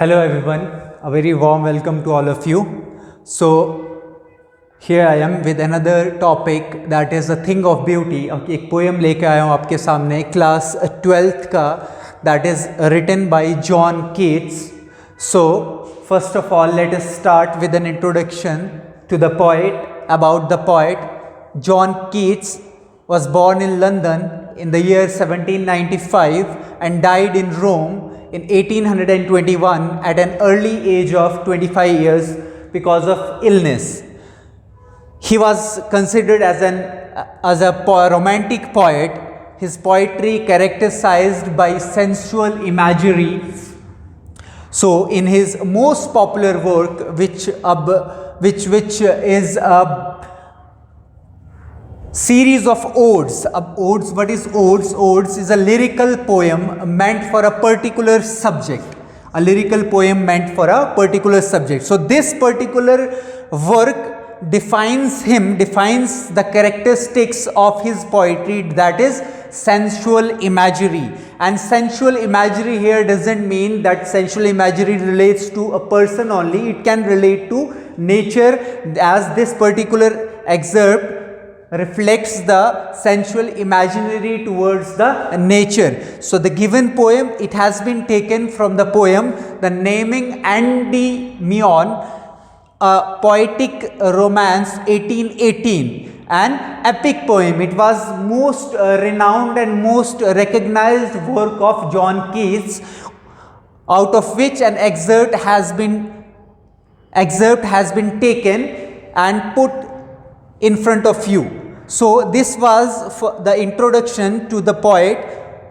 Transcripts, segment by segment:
Hello everyone, a very warm welcome to all of you. So here I am with another topic that is a thing of beauty. एक poem लेके आया हूँ आपके सामने class 12th का, that is written by John Keats. So first of all let us start with an introduction to the poet. About the poet, John Keats was born in London in the year 1795 and died in Rome in 1821 at an early age of 25 years because of illness. He was considered as a romantic poet. His poetry characterized by sensual imagery. So in his most popular work, which is a series of odes. Odes, what is odes? Odes is a lyrical poem meant for a particular subject. A lyrical poem meant for a particular subject. So this particular work defines the characteristics of his poetry, that is sensual imagery. And sensual imagery here doesn't mean that sensual imagery relates to a person only. It can relate to nature, as this particular excerpt reflects the sensual imaginary towards the nature. So the given poem, it has been taken from the poem The Naming Endymion, a poetic romance 1818, an epic poem. It was most renowned and most recognized work of John Keats, out of which an excerpt has been taken and put in front of you. So this was for the introduction to the poet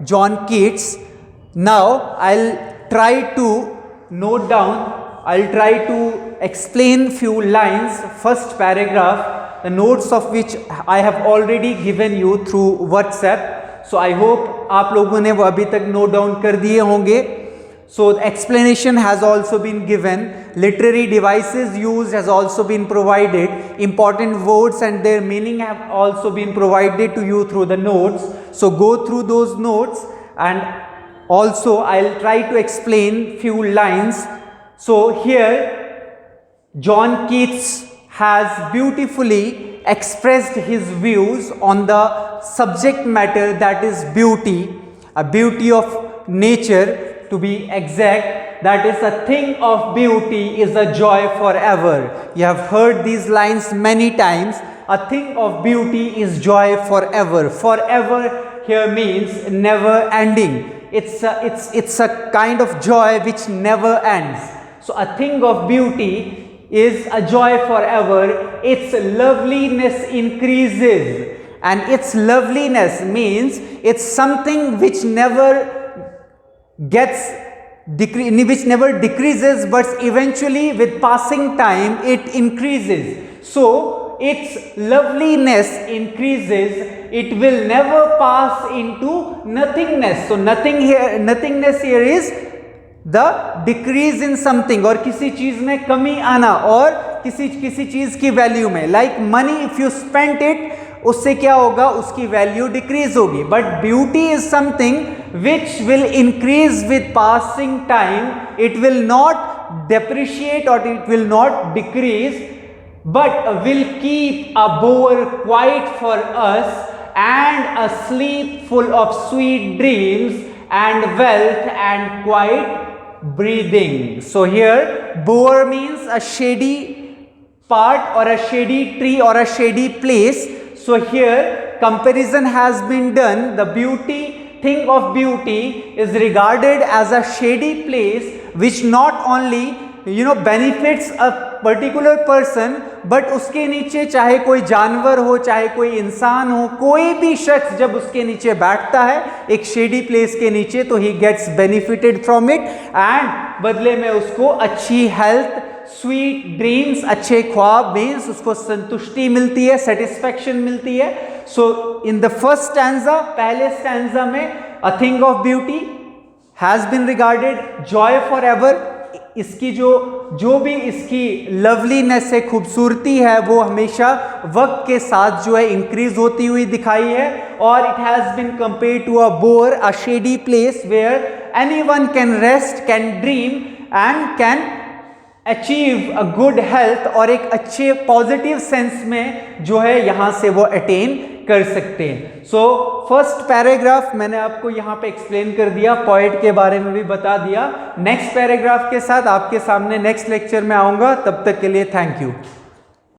John Keats. Now I'll try to note down, I'll try to explain few lines, first paragraph, the notes of which I have already given you through WhatsApp. So I hope आप लोगों ने वो अभी तक note down कर दिए होंगे. So the explanation has also been given, literary devices used has also been provided, important words and their meaning have also been provided to you through the notes. So go through those notes, and also I'll try to explain few lines. So here John Keats has beautifully expressed his views on the subject matter, that is beauty, a beauty of nature. To be exact, that is, a thing of beauty is a joy forever. You have heard these lines many times. A thing of beauty is joy forever. Forever here means never ending. It's a kind of joy which never ends. So a thing of beauty is a joy forever. Its loveliness increases, and its loveliness means it's something which never which never decreases, but eventually with passing time it increases. So its loveliness increases, it will never pass into nothingness. So nothingness here is the decrease in something, और किसी चीज में कमी आना, और किसी चीज की वैल्यू में. Like money, if you spend it, उससे क्या होगा, उसकी वैल्यू डिक्रीज होगी. But beauty is something which will increase with passing time. It will not depreciate और it will not decrease, but will keep a bower quiet for us and a sleep full of sweet dreams and wealth and quiet breathing. So here bower means a shady part or a shady tree or a shady place. So here comparison has been done. The thing of beauty is regarded as a shady place which not only benefits a particular person, but उसके नीचे चाहे कोई जानवर हो, चाहे कोई इंसान हो, कोई भी शख्स जब उसके नीचे बैठता है एक शेडी प्लेस के नीचे, तो he gets benefited from it, and बदले में उसको अच्छी हेल्थ, स्वीट ड्रीम्स, अच्छे ख्वाब मीन्स उसको संतुष्टि मिलती है, सेटिस्फैक्शन मिलती है. So in the first stanza, पहले स्टैंजा में a thing of beauty has been regarded joy forever. इसकी जो भी इसकी लवलीनेस है, खूबसूरती है, वो हमेशा वक्त के साथ जो है इंक्रीज होती हुई दिखाई है. और it has been compared to a bower, a shady place where anyone can rest, can dream and can achieve a good health, और एक अच्छे पॉजिटिव सेंस में जो है यहां से वो अटेन कर सकते हैं। सो फर्स्ट पैराग्राफ मैंने आपको यहां पे एक्सप्लेन कर दिया, पोएट के बारे में भी बता दिया। नेक्स्ट पैराग्राफ के साथ आपके सामने नेक्स्ट लेक्चर में आऊंगा, तब तक के लिए थैंक यू।